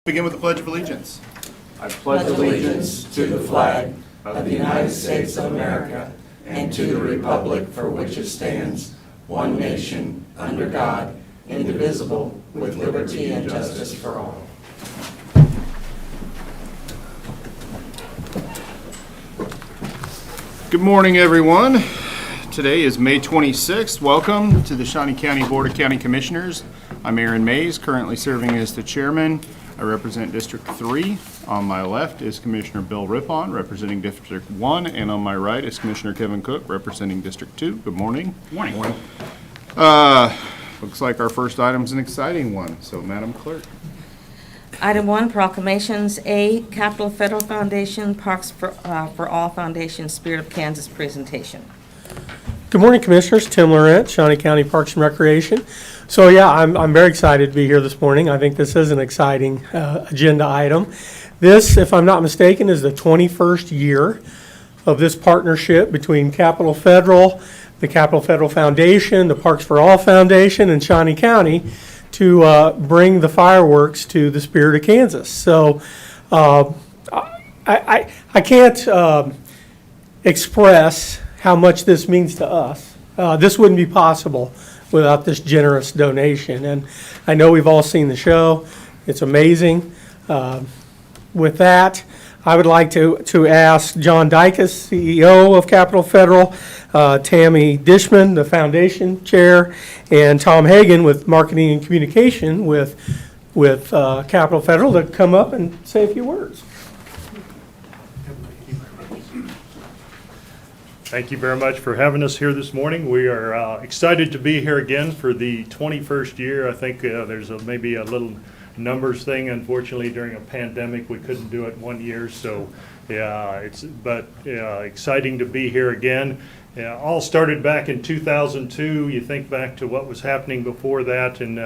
Begin with the Pledge of Allegiance. I pledge allegiance to the flag of the United States of America and to the republic for which it stands, one nation, under God, indivisible, with liberty and justice for all. Good morning, everyone. Today is May 26th. Welcome to the Shawnee County Board of County Commissioners. I'm Aaron Mays, currently serving as the chairman. I represent District 3. On my left is Commissioner Bill Rippon, representing District 1, and on my right is Commissioner Kevin Cook, representing District 2. Good morning. Morning. Looks like our first item is an exciting one, so Madam Clerk. Item 1, proclamations. A, Capital Federal Foundation, Parks for All Foundation, Spirit of Kansas presentation. Good morning, Commissioners. Tim Laurent, Shawnee County Parks and Recreation. So yeah, I'm very excited to be here this morning. I think this is an exciting agenda item. This, if I'm not mistaken, is the 21st year of this partnership between Capital Federal, the Capital Federal Foundation, the Parks for All Foundation, and Shawnee County to bring the fireworks to the Spirit of Kansas. So I can't express how much this means to us. This wouldn't be possible without this generous donation. And I know we've all seen the show. It's amazing. With that, I would like to ask John Dicus, CEO of Capital Federal, Tammy Dishman, the foundation chair, and Tom Hagan with marketing and communication with Capital Federal to come up and say a few words. Thank you very much for having us here this morning. We are excited to be here again for the 21st year. I think there's maybe a little numbers thing. Unfortunately, during a pandemic, we couldn't do it 1 year. So, yeah, exciting to be here again. All started back in 2002. You think back to what was happening before that, and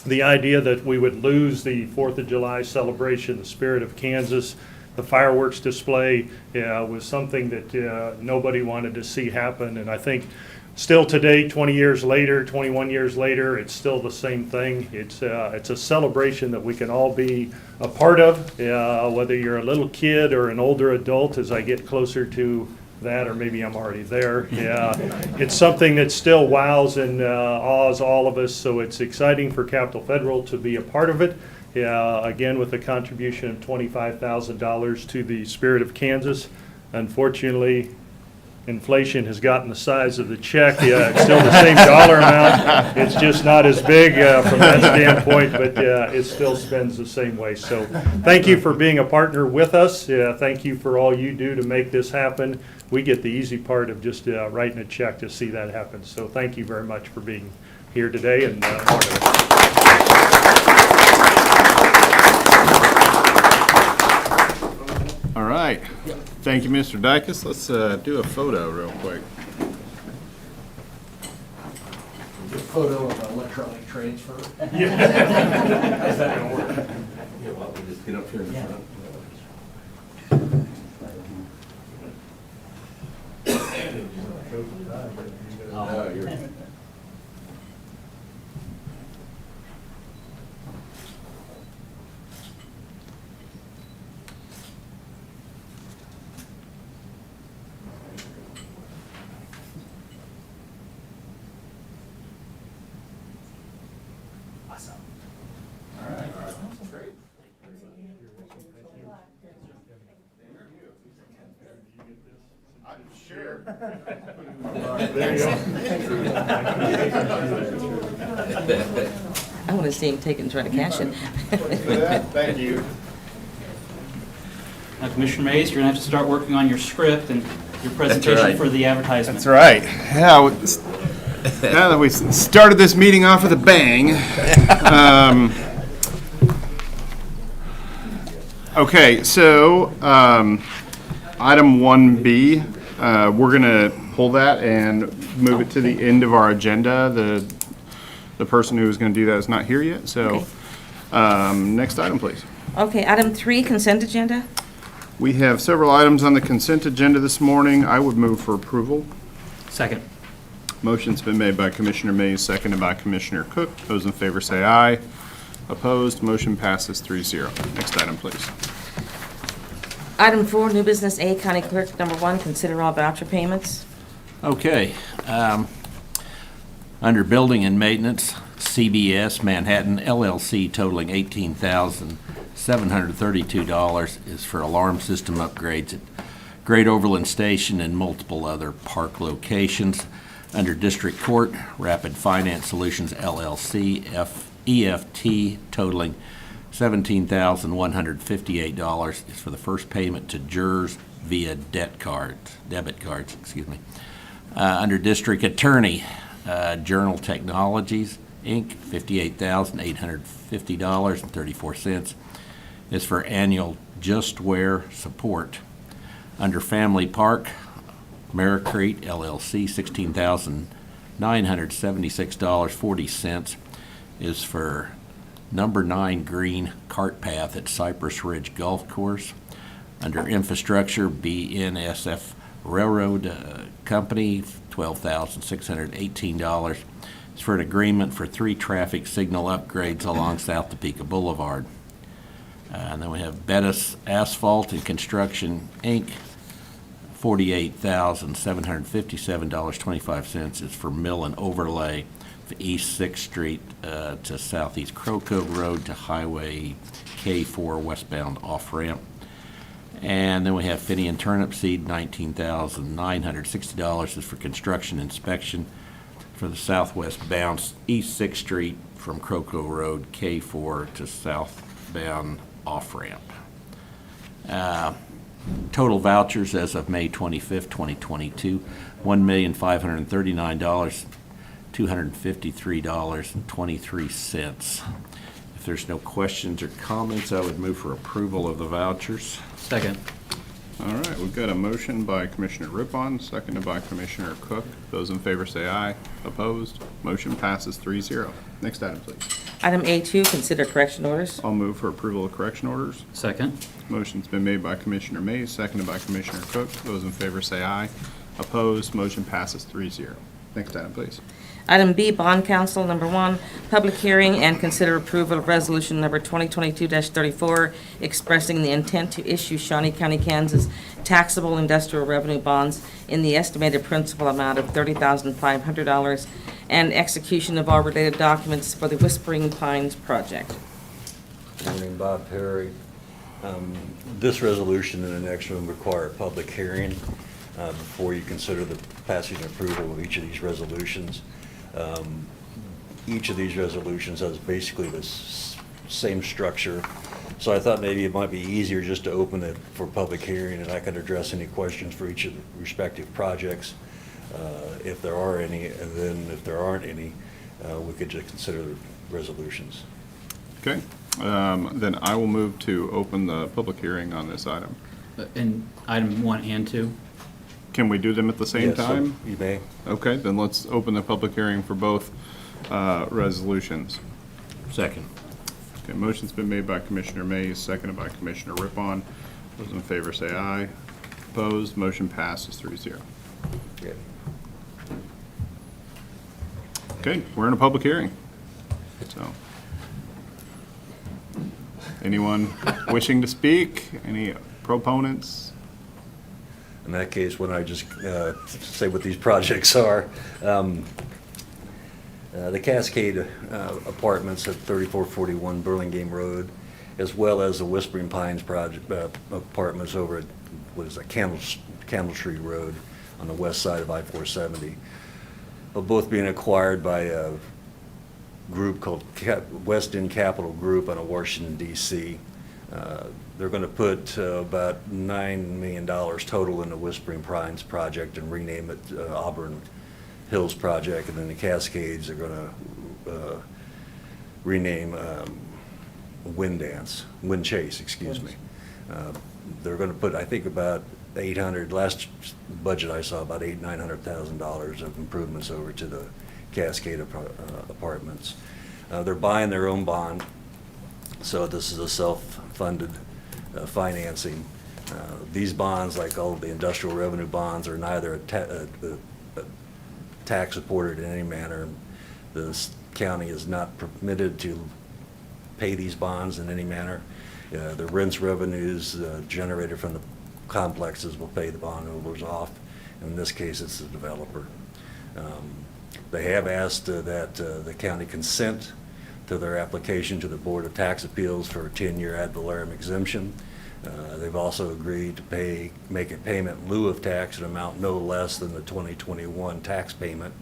the idea that we would lose the 4th of July celebration, the Spirit of Kansas. The fireworks display was something that nobody wanted to see happen, and I think still today, 20 years later, 21 years later, it's still the same thing. It's a celebration that we can all be a part of, whether you're a little kid or an older adult. As I get closer to that, or maybe I'm already there. Yeah, it's something that still wows and awes all of us. So it's exciting for Capital Federal to be a part of it. Again, with a contribution of $25,000 to the Spirit of Kansas. Unfortunately, inflation has gotten the size of the check. It's still the same dollar amount. It's just not as big from that standpoint, but it still spends the same way. So thank you for being a partner with us. Thank you for all you do to make this happen. We get the easy part of just writing a check to see that happen. So thank you very much for being here today. And All right. Thank you, Mr. Dicus. Let's do a photo real quick. A photo of an electronic transfer. yeah. Is that gonna work? Yeah, why don't we just get up here in the front? No, you're. Sure. There you go. I want to see him take it and try to cash it. Thank you. Now, Commissioner Mays, you're going to have to start working on your script and your presentation right. for the advertisement. That's right. Yeah, now that we started this meeting off with a bang. Okay, so item 1B, we're going to pull that and move it to the end of our agenda. The person who is going to do that is not here yet, so next item, please. Okay, item 3, consent agenda. We have several items on the consent agenda this morning. I would move for approval. Second. Motion's been made by Commissioner Mays, seconded by Commissioner Cook. Those in favor say aye. Opposed, motion passes 3-0. Next item, please. Item 4, new business A, County Clerk, number 1, consider all voucher payments. Okay. Under Building and Maintenance, CBS Manhattan LLC totaling $18,732 is for alarm system upgrades at Great Overland Station and multiple other park locations. Under District Court, Rapid Finance Solutions LLC, EFT totaling $17,158 is for the first payment to jurors via debit cards. Under District Attorney, Journal Technologies, Inc., $58,850.34 is for annual Justware support. Under Family Park, Maricrete LLC, $16,976.40 is for number 9 green cart path at Cypress Ridge Golf Course. Under Infrastructure, BNSF Railroad Company, $12,618 is for an agreement for 3 traffic signal upgrades along South Topeka Boulevard. And then we have Bettis Asphalt and Construction, Inc., $48,757.25 is for mill and overlay for East 6th Street to Southeast Crow Cove Road to Highway K4 westbound off-ramp. And then we have Finney and Turnip Seed, $19,960 is for construction inspection for the southwest bound East 6th Street from Crow Cove Road K4 to southbound off-ramp. Total vouchers as of May 25th, 2022, $1,539,253.23. If there's no questions or comments, I would move for approval of the vouchers. Second. All right, we've got a motion by Commissioner Rippon, seconded by Commissioner Cook. Those in favor say aye. Opposed? Motion passes 3-0. Next item, please. Item A2, consider correction orders. I'll move for approval of correction orders. Second. Motion's been made by Commissioner Mays, seconded by Commissioner Cook. Those in favor say aye. Opposed? Motion passes 3-0. Next item, please. Item B, Bond Council, number 1, public hearing and consider approval of resolution number 2022-34, expressing the intent to issue Shawnee County, Kansas taxable industrial revenue bonds in the estimated principal amount of $30,500 and execution of all related documents for the Whispering Pines project. Morning, Bob Perry. This resolution and the next one require a public hearing before you consider the passage and approval of each of these resolutions. Each of these resolutions has basically the same structure, so I thought maybe it might be easier just to open it for public hearing, and I could address any questions for each of the respective projects, if there are any, and then if there aren't any, we could just consider the resolutions. Okay, then I will move to open the public hearing on this item. In item 1 and 2. Can we do them at the same Yes, so time? you may. Okay, then let's open the public hearing for both resolutions. Second. Okay, motion's been made by Commissioner Mays, seconded by Commissioner Rippon. Those in favor say aye. Opposed? Motion passes 3-0. Yeah. Okay, we're in a public hearing. So, anyone wishing to speak? Any proponents? In that case, why don't I just say what these projects are? The Cascade Apartments at 3441 Burlingame Road, as well as the Whispering Pines project apartments over at, what is that, Candle Tree Road on the west side of I-470, are both being acquired by a group called West End Capital Group out of Washington, D.C. They're going to put about $9 million total in the Whispering Pines project and rename it Auburn Hills Project, and then the Cascades are going to rename Wind Chase, excuse me. They're going to put, I think, about last budget I saw, about $900,000 of improvements over to the Cascade apartments. They're buying their own bond, so this is a self-funded financing. These bonds, like all of the industrial revenue bonds, are neither tax supported in any manner. The county is not permitted to pay these bonds in any manner. The rents revenues generated from the complexes will pay the bondholders off. In this case, it's the developer. They have asked that the county consent to their application to the Board of Tax Appeals for a 10-year ad valorem exemption. They've also agreed to make a payment in lieu of tax an amount no less than the 2021 tax payment,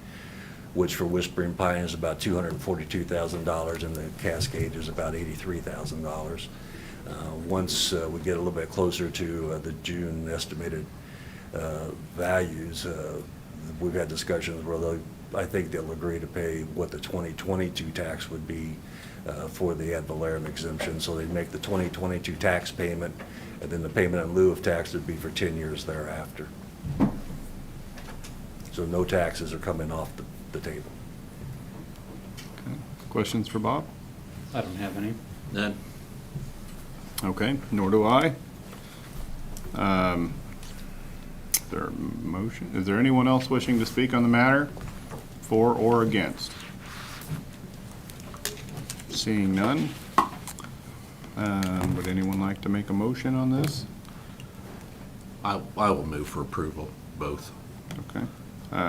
which for Whispering Pine is about $242,000 and the Cascade is about $83,000. Once we get a little bit closer to the June estimated values, we've had discussions where I think they'll agree to pay what the 2022 tax would be for the ad valorem exemption. So they make the 2022 tax payment, and then the payment in lieu of tax would be for 10 years thereafter. So no taxes are coming off the table. Questions for Bob? I don't have any. None. Okay, nor do I. Is there anyone else wishing to speak on the matter, for or against? Seeing none. Would anyone like to make a motion on this? I will move for approval, both. Okay.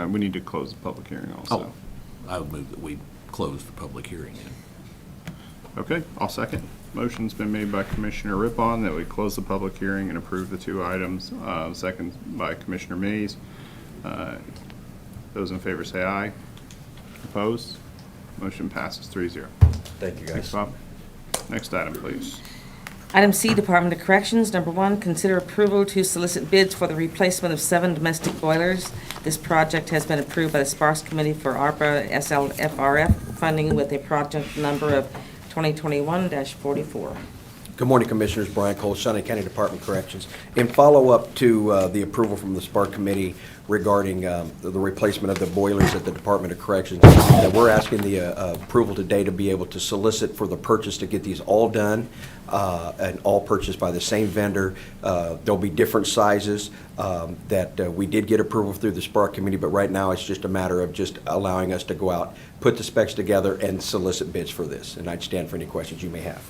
We need to close the public hearing also. Oh, I would move that we close the public hearing. Okay, I'll second. Motion's been made by Commissioner Rippon that we close the public hearing and approve the two items. Second by Commissioner Mays. Those in favor say aye. Opposed? Motion passes 3-0. Thank you, Thanks, guys. Bob. Next item, please. Item C, Department of Corrections. Number 1, consider approval to solicit bids for the replacement of 7 domestic boilers. This project has been approved by the Sparks Committee for ARPA SLFRF funding with a project number of 2021-44. Good morning, Commissioners. Brian Cole, Shawnee County Department of Corrections. In follow-up to the approval from the Spark Committee regarding the replacement of the boilers at the Department of Corrections, we're asking the approval today to be able to solicit for the purchase to get these all done and all purchased by the same vendor. There'll be different sizes that we did get approval through the Spark Committee, but right now it's just a matter of just allowing us to go out, put the specs together, and solicit bids for this. And I'd stand for any questions you may have.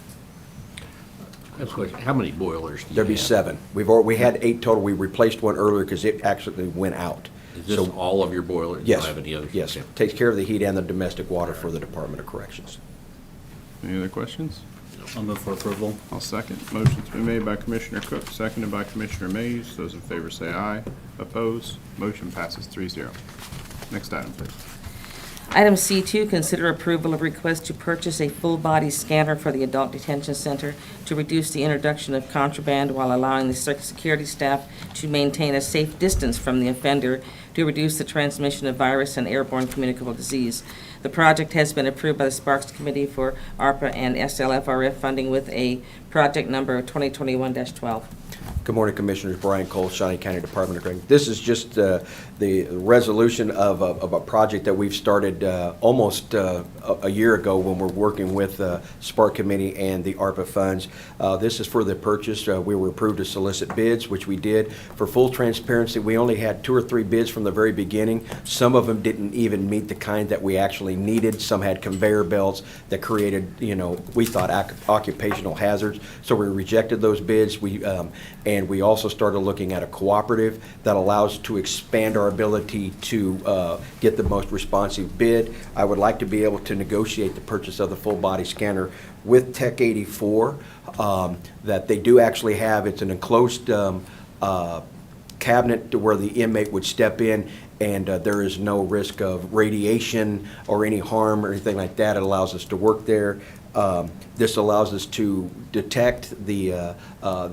How many boilers do you have? There'll be 7. We had 8 total. We replaced one earlier because it actually went out. Is this So- all of your boilers? Yes, You don't have any others? yes. Okay. Takes care of the heat and the domestic water for the Department of Corrections. Any other questions? I'll move for approval. I'll second. Motion's been made by Commissioner Cook, seconded by Commissioner Mays. Those in favor say aye. Opposed? Motion passes 3-0. Next item, please. Item C2, consider approval of request to purchase a full-body scanner for the Adult Detention Center to reduce the introduction of contraband while allowing the security staff to maintain a safe distance from the offender to reduce the transmission of virus and airborne communicable disease. The project has been approved by the Sparks Committee for ARPA and SLFRF funding with a project number of 2021-12. Good morning, Commissioners. Brian Cole, Shawnee County Department of Corrections. This is just the resolution of a project that we've started almost a year ago when we're working with Spark Committee and the ARPA funds. This is for the purchase. We were approved to solicit bids, which we did. For full transparency, we only had 2 or 3 bids from the very beginning. Some of them didn't even meet the kind that we actually needed. Some had conveyor belts that created, we thought occupational hazards. So we rejected those bids. And we also started looking at a cooperative that allows to expand our ability to get the most responsive bid. I would like to be able to negotiate the purchase of the full-body scanner with Tech 84 that they do actually have. It's an enclosed cabinet to where the inmate would step in, and there is no risk of radiation or any harm or anything like that. It allows us to work there. This allows us to detect the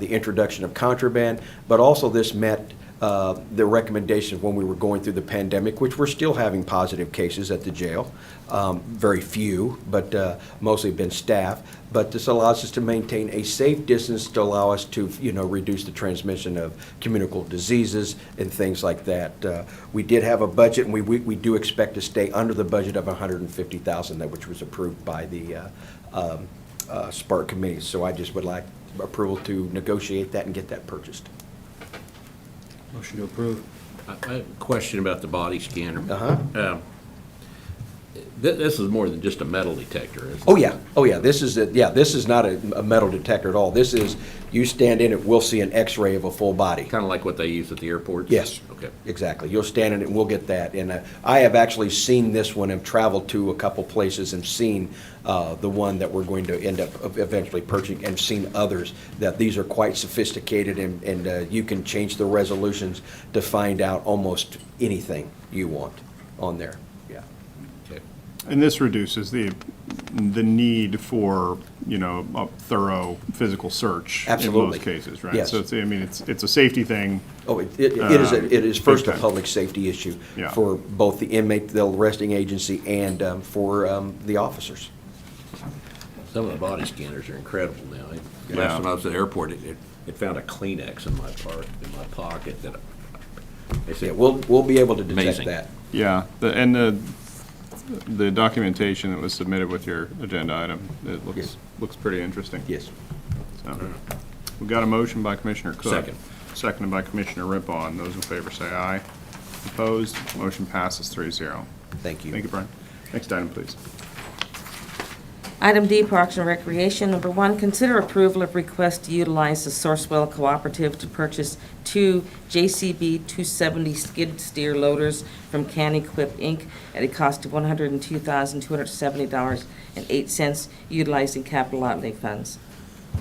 introduction of contraband, but also this met the recommendations when we were going through the pandemic, which we're still having positive cases at the jail. Very few, but mostly been staff. But this allows us to maintain a safe distance to allow us to, reduce the transmission of communicable diseases and things like that. We did have a budget, and we do expect to stay under the budget of $150,000, which was approved by the Spark Committee. So I just would like approval to negotiate that and get that purchased. Motion to approve. I have a question about the body scanner. This is more than just a metal detector, isn't it? Oh, yeah, this is not a metal detector at all. This is, you stand in it, we'll see an X-ray of a full body. Kind of like what they use at the airports? Yes. Okay. Exactly. You'll stand in it and we'll get that. And I have actually seen this one and traveled to a couple places and seen the one that we're going to end up eventually purchasing, and seen others, that these are quite sophisticated, and you can change the resolutions to find out almost anything you want on there. Yeah. Okay. And this reduces the need for, a thorough physical search Absolutely. in most cases, right? Yes. So it's a safety thing. Oh, it is first a okay. public safety issue Yeah. for both the inmate, the arresting agency, and for the officers. Some of the body scanners are incredible now. Yeah. Last time I was at the airport, it found a Kleenex in my pocket that they Yeah, said, we'll be able to detect Amazing. that. Yeah, the documentation that was submitted with your agenda item, it Yes. looks pretty interesting. Yes. So, we got a motion by Commissioner Cook. Second. Seconded by Commissioner Rippon. Those in favor say aye. Opposed? Motion passes 3-0. Thank you. Thank you, Brian. Next item, please. Item D, Parks and Recreation. Number 1, consider approval of request to utilize the Sourcewell Cooperative to purchase 2 JCB 270 skid steer loaders from Can Equip, Inc. at a cost of $102,270.08, utilizing capital outlay funds.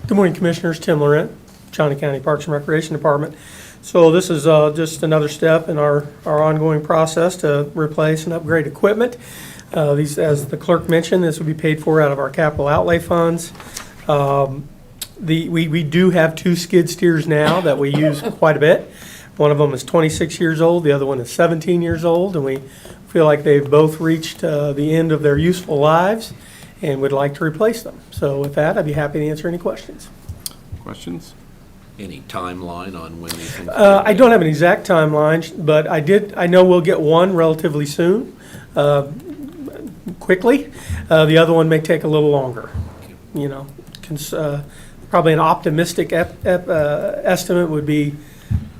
Good morning, Commissioners. Tim Laurent, Shawnee County Parks and Recreation Department. So this is just another step in our ongoing process to replace and upgrade equipment. These, as the clerk mentioned, this will be paid for out of our capital outlay funds. We do have 2 skid steers now that we use quite a bit. One of them is 26 years old, the other one is 17 years old, and we feel like they've both reached the end of their useful lives and would like to replace them. So with that, I'd be happy to answer any questions. Questions? any timeline on when these things? I don't have an exact timeline, but I know we'll get one relatively soon, quickly. The other one may take a little longer, you know. Probably an optimistic estimate would be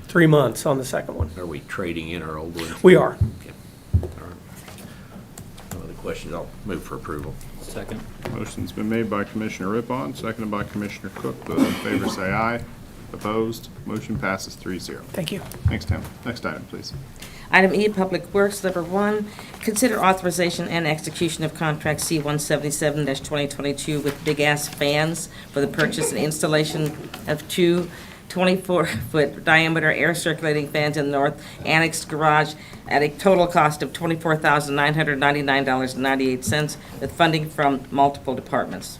3 months on the second one. Are we trading in our old ones? We are. Okay. All right. No other questions? I'll move for approval. Second. Motion's been made by Commissioner Rippon, seconded by Commissioner Cook. Those in favor say aye. Opposed? Motion passes 3-0. Thank you. Thanks, Tim. Next item, please. Item E, Public Works, number 1, consider authorization and execution of contract C-177-2022 with Big Ass Fans for the purchase and installation of 2 24-foot diameter air circulating fans in the north annexed garage at a total cost of $24,999.98 with funding from multiple departments.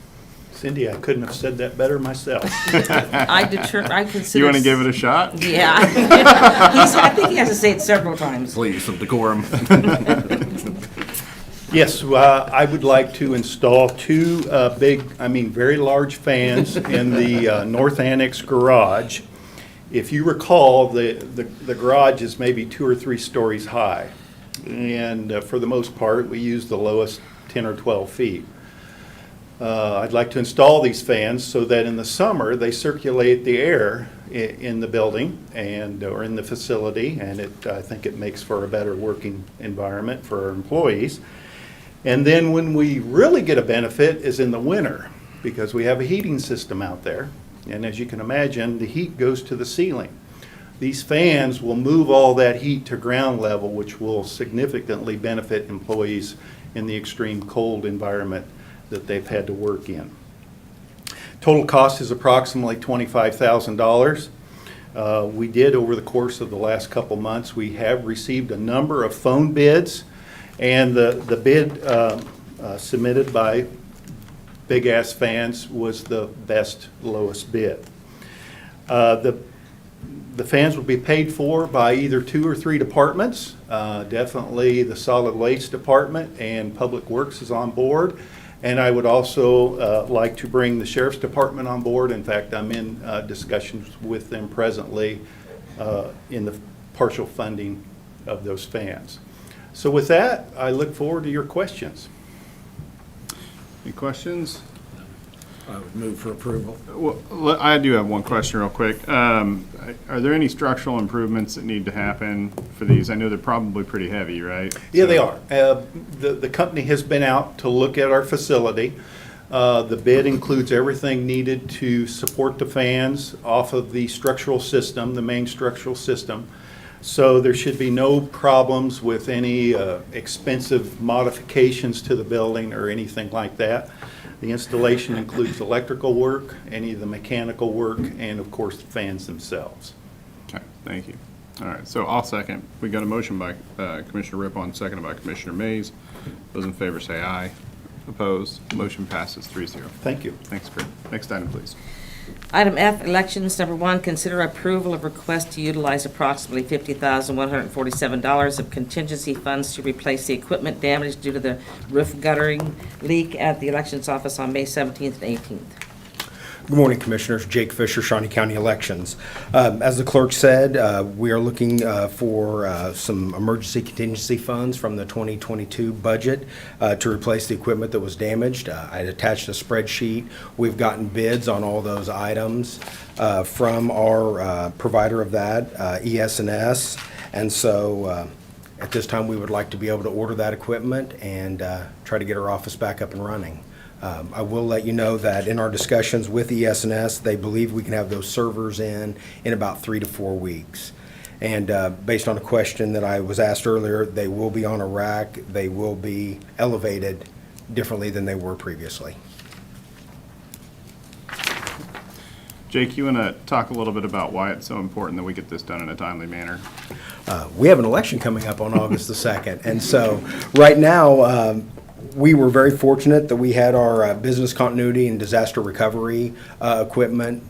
Cindy, I couldn't have said that better myself. I consider. You want to give it a shot? Yeah. I think he has to say it several times. Please, some decorum. Yes, I would like to install 2 very large fans in the north annex garage. If you recall, the garage is maybe 2 or 3 stories high. And for the most part, we use the lowest 10 or 12 feet. I'd like to install these fans so that in the summer, they circulate the air in the building or in the facility, and I think it makes for a better working environment for our employees. And then when we really get a benefit is in the winter, because we have a heating system out there. And as you can imagine, the heat goes to the ceiling. These fans will move all that heat to ground level, which will significantly benefit employees in the extreme cold environment that they've had to work in. Total cost is approximately $25,000. We did, over the course of the last couple months, we have received a number of phone bids, and the bid submitted by Big Ass Fans was the best, lowest bid. The fans will be paid for by either 2 or 3 departments. Definitely the Solid Waste Department and Public Works is on board. And I would also like to bring the Sheriff's Department on board. In fact, I'm in discussions with them presently in the partial funding of those fans. So with that, I look forward to your questions. Any questions? I would move for approval. Well, I do have one question real quick. Are there any structural improvements that need to happen for these? I know they're probably pretty heavy, right? Yeah, they are. The company has been out to look at our facility. The bid includes everything needed to support the fans off of the structural system, the main structural system. So there should be no problems with any expensive modifications to the building or anything like that. The installation includes electrical work, any of the mechanical work, and of course the fans themselves. Okay, thank you. All right, so I'll second. We got a motion by Commissioner Rippon, seconded by Commissioner Mays. Those in favor say aye. Opposed? Motion passes 3-0. Thank you. Thanks, Kurt. Next item, please. Item F, elections. Number 1, consider approval of request to utilize approximately $50,147 of contingency funds to replace the equipment damaged due to the roof guttering leak at the elections office on May 17th and 18th. Good morning, Commissioners. Jake Fisher, Shawnee County Elections. As the clerk said, we are looking for some emergency contingency funds from the 2022 budget to replace the equipment that was damaged. I attached a spreadsheet. We've gotten bids on all those items from our provider of that, ES&S. And so at this time, we would like to be able to order that equipment and try to get our office back up and running. I will let you know that in our discussions with ES&S, they believe we can have those servers in about 3 to 4 weeks. And based on a question that I was asked earlier, they will be on a rack. They will be elevated differently than they were previously. Jake, you want to talk a little bit about why it's so important that we get this done in a timely manner? We have an election coming up on August the 2nd. And so right now, we were very fortunate that we had our business continuity and disaster recovery equipment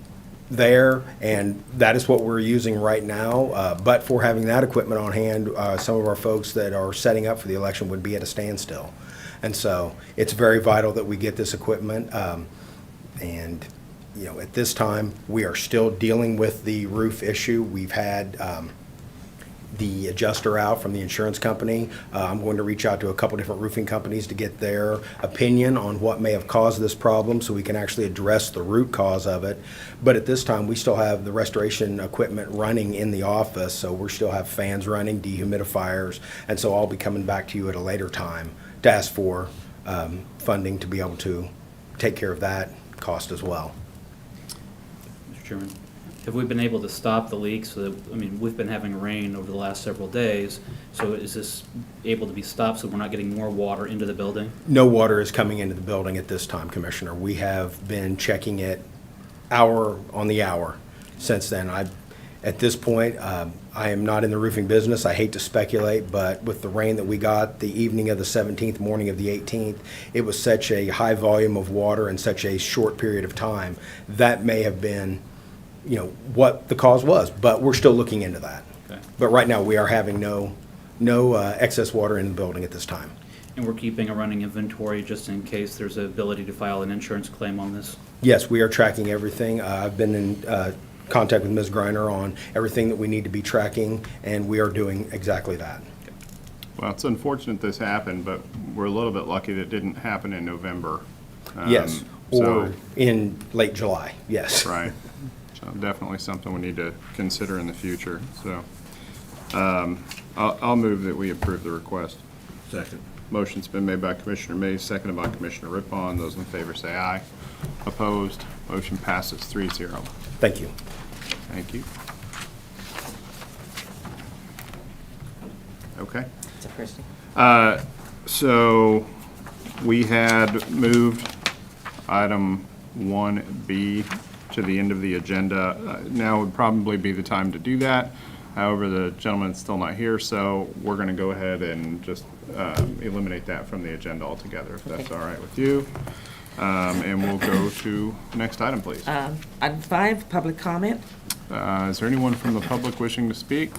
there, and that is what we're using right now. But for having that equipment on hand, some of our folks that are setting up for the election would be at a standstill. And so it's very vital that we get this equipment. And, you know, at this time, we are still dealing with the roof issue. We've had the adjuster out from the insurance company. I'm going to reach out to a couple different roofing companies to get their opinion on what may have caused this problem so we can actually address the root cause of it. But at this time, we still have the restoration equipment running in the office, so we still have fans running, dehumidifiers, and so I'll be coming back to you at a later time to ask for funding to be able to take care of that cost as well. Mr. Chairman, have we been able to stop the leaks? So that, I mean, we've been having rain over the last several days, so is this able to be stopped so we're not getting more water into the building? No water is coming into the building at this time, Commissioner. We have been checking it hour on the hour since then. At this point, I am not in the roofing business. I hate to speculate, but with the rain that we got the evening of the 17th, morning of the 18th, it was such a high volume of water in such a short period of time. That may have been, you know, what the cause was, but we're still looking into that. Okay. But right now, we are having no excess water in the building at this time. And we're keeping a running inventory just in case there's an ability to file an insurance claim on this? Yes, we are tracking everything. I've been in contact with Ms. Griner on everything that we need to be tracking, and we are doing exactly that. Well, it's unfortunate this happened, but we're a little bit lucky that it didn't happen in November. Yes, so- or in late July, yes. Right. So definitely something we need to consider in the future. So I'll move that we approve the request. Second. Motion's been made by Commissioner Mays, seconded by Commissioner Rippon. Those in favor say aye. Opposed? Motion passes 3-0. Thank you. Thank you. Okay. It's a Christie. So we had moved item 1B to the end of the agenda. Now would probably be the time to do that. However, the gentleman's still not here, so we're going to go ahead and just eliminate that from the agenda altogether, if that's all right with you. And we'll go to the next item, please. Item 5, public comment. Is there anyone from the public wishing to speak?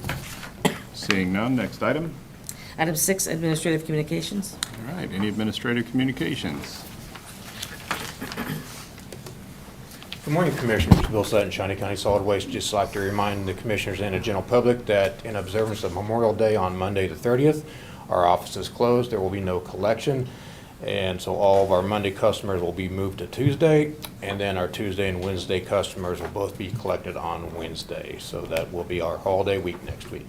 Seeing none, next item. Item 6, administrative communications. All right, any administrative communications? Good morning, Commissioners. Bill Sutton, Shawnee County Solid Waste. Just like to remind the Commissioners and the general public that in observance of Memorial Day on Monday the 30th, our office is closed. There will be no collection. And so all of our Monday customers will be moved to Tuesday, and then our Tuesday and Wednesday customers will both be collected on Wednesday. So that will be our holiday week next week.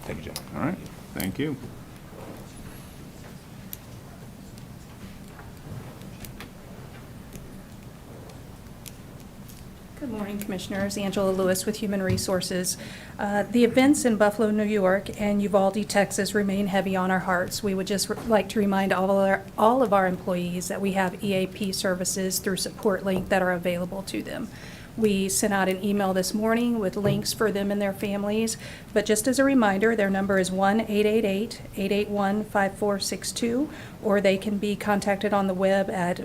Thank you, John. All right, thank you. Good morning, Commissioners. Angela Lewis with Human Resources. The events in Buffalo, New York and Uvalde, Texas remain heavy on our hearts. We would just like to remind all of our employees that we have EAP services through SupportLink that are available to them. We sent out an email this morning with links for them and their families, but just as a reminder, their number is 1-888-881-5462, or they can be contacted on the web at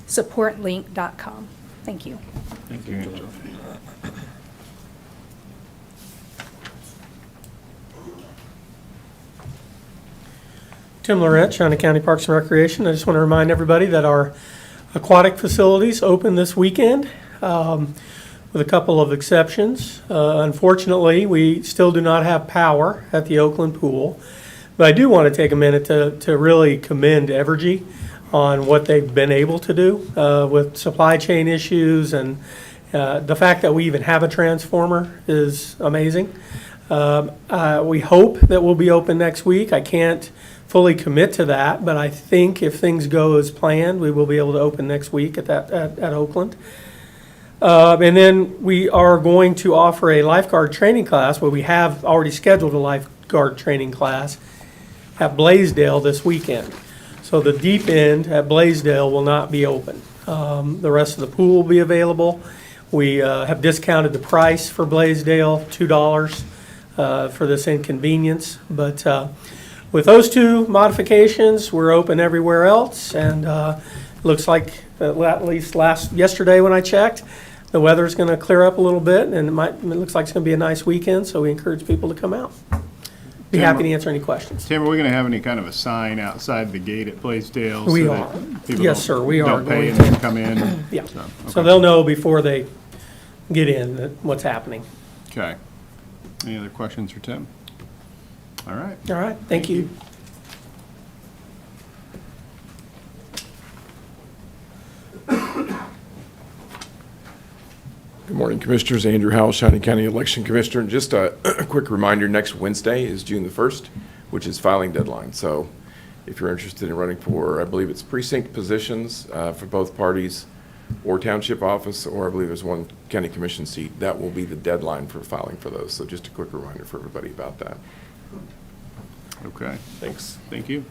supportlink.com. Thank you. Thank you, Angela. Tim Lorette, Shawnee County Parks and Recreation. I just want to remind everybody that our aquatic facilities open this weekend, with a couple of exceptions. Unfortunately, we still do not have power at the Oakland pool, but I do want to take a minute to really commend Evergy on what they've been able to do with supply chain issues, and the fact that we even have a transformer is amazing. We hope that we'll be open next week. I can't fully commit to that, but I think if things go as planned, we will be able to open next week at Oakland. And then we are going to offer a lifeguard training class, where we have already scheduled a lifeguard training class at Blaisdell this weekend. So the deep end at Blaisdell will not be open. The rest of the pool will be available. We have discounted the price for Blaisdell, $2 for this inconvenience. But with those two modifications, we're open everywhere else. And looks like, at least yesterday when I checked, the weather's going to clear up a little bit, and it looks like it's going to be a nice weekend. So we encourage people to come out. Be happy to answer any questions. Tim, are we going to have any kind of a sign outside the gate at Blaisdell? We so are. that people Yes, sir, we are don't pay going and then to. come in? Yeah. So, So okay. they'll know before they get in what's happening. Okay. Any other questions for Tim? All right. All right, thank you. Good morning, Commissioners. Andrew Howell, Shawnee County Election Commissioner. Just a quick reminder, next Wednesday is June the 1st, which is filing deadline. So if you're interested in running for, I believe it's precinct positions for both parties, or township office, or I believe there's one county commission seat, that will be the deadline for filing for those. So just a quick reminder for everybody about that. Okay. Thanks. Thank you.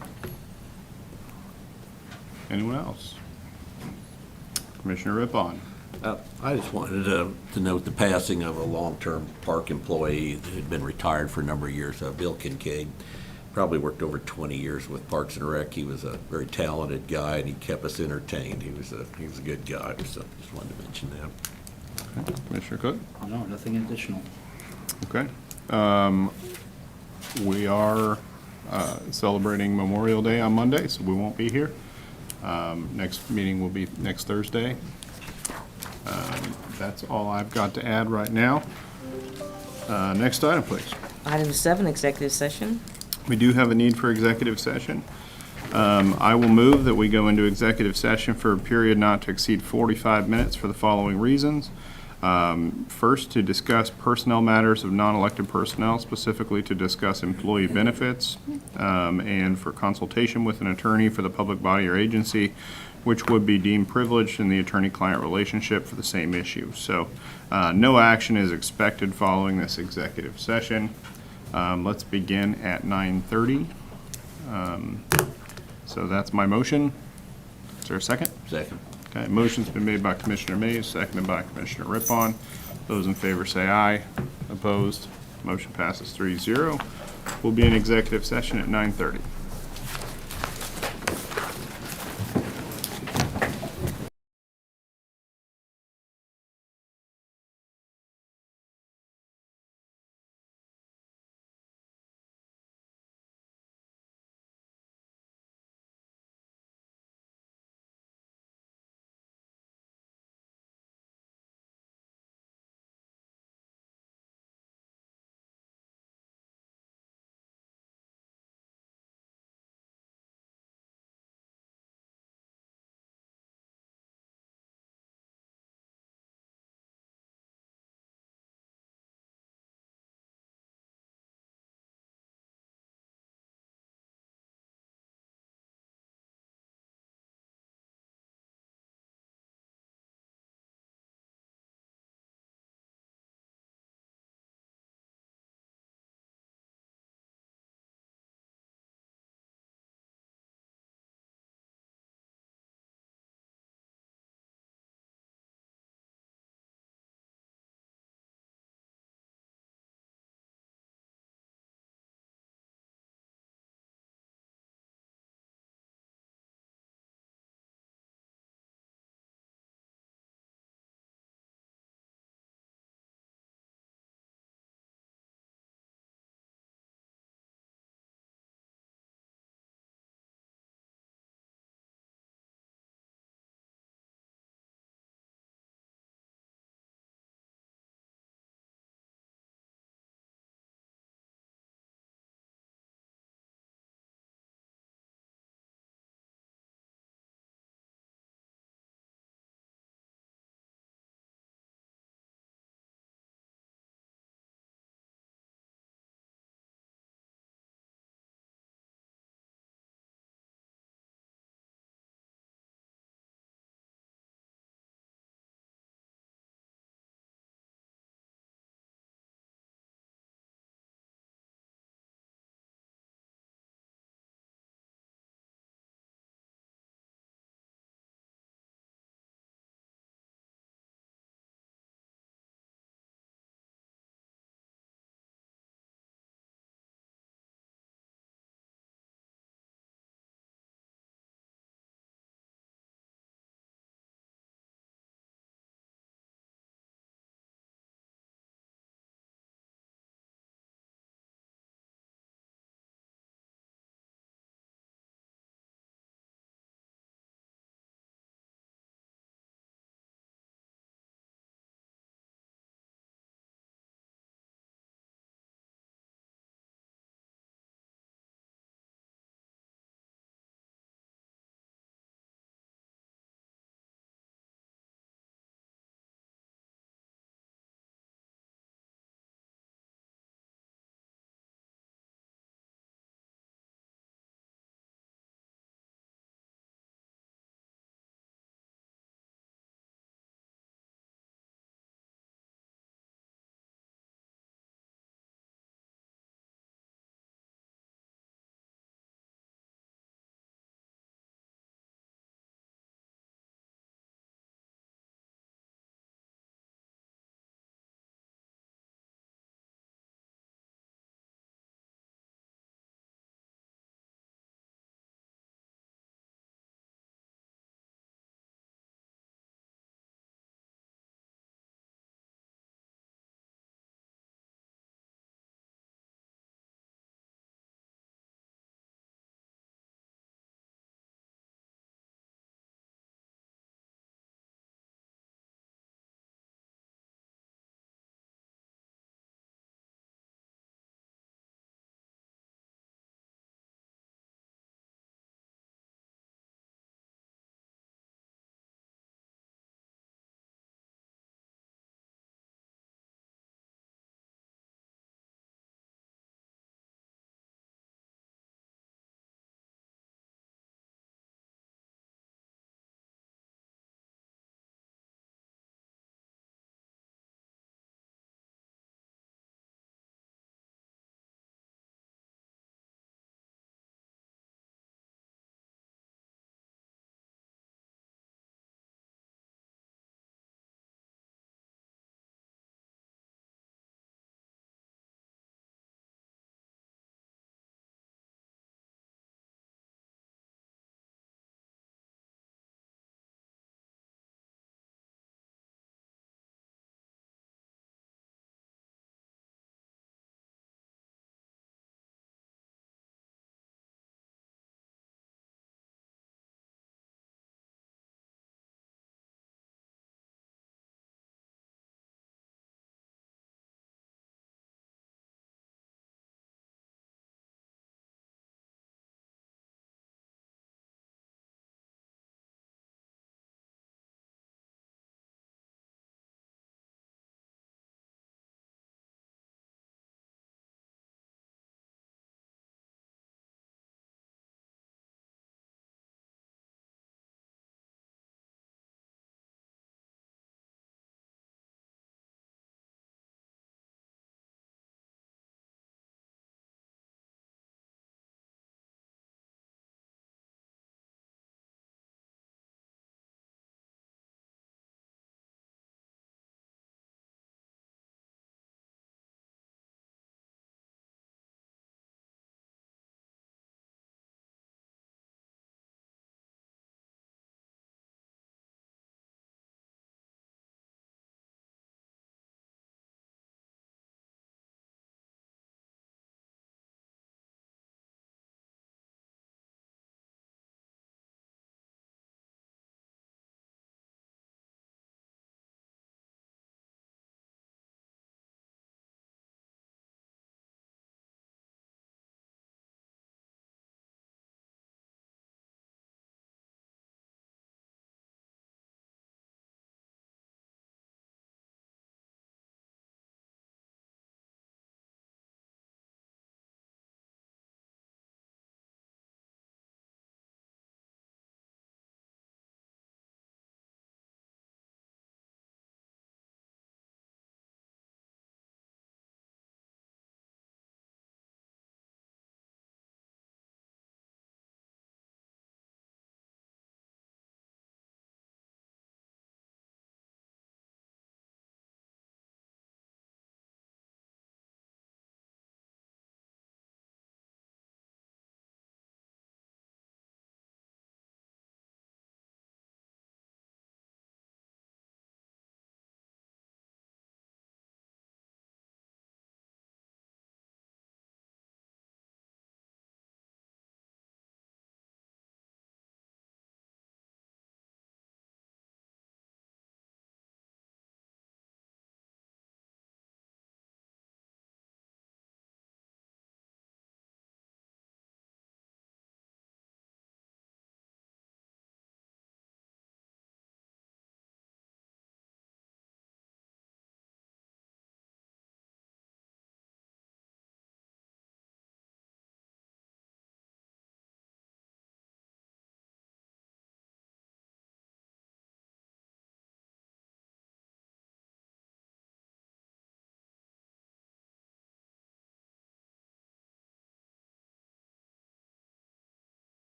Anyone else? Commissioner Rippon. I just wanted to note the passing of a long-term park employee that had been retired for a number of years, Bill Kincaid. Probably worked over 20 years with Parks and Rec. He was a very talented guy, and he kept us entertained. He was a good guy, so just wanted to mention that. Okay. Commissioner Cook? No, nothing additional. Okay. We are celebrating Memorial Day on Monday, so we won't be here. Next meeting will be next Thursday. That's all I've got to add right now. Next item, please. Item 7, executive session. We do have a need for executive session. I will move that we go into executive session for a period not to exceed 45 minutes for the following reasons. First, to discuss personnel matters of non-elected personnel, specifically to discuss employee benefits, and for consultation with an attorney for the public body or agency, which would be deemed privileged in the attorney-client relationship for the same issue. So no action is expected following this executive session. Let's begin at 9:30. So that's my motion. Is there a second? Second. Okay, motion's been made by Commissioner Mays, seconded by Commissioner Rippon. Those in favor say aye. Opposed? Motion passes 3-0. We'll be in executive session at 9:30.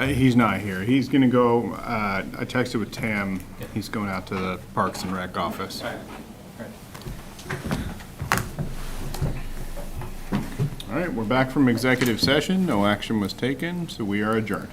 He's not here. He's gonna go, I texted with Tam. He's going out to the Parks and Rec office. All right, we're back from executive session. No action was taken, so we are adjourned.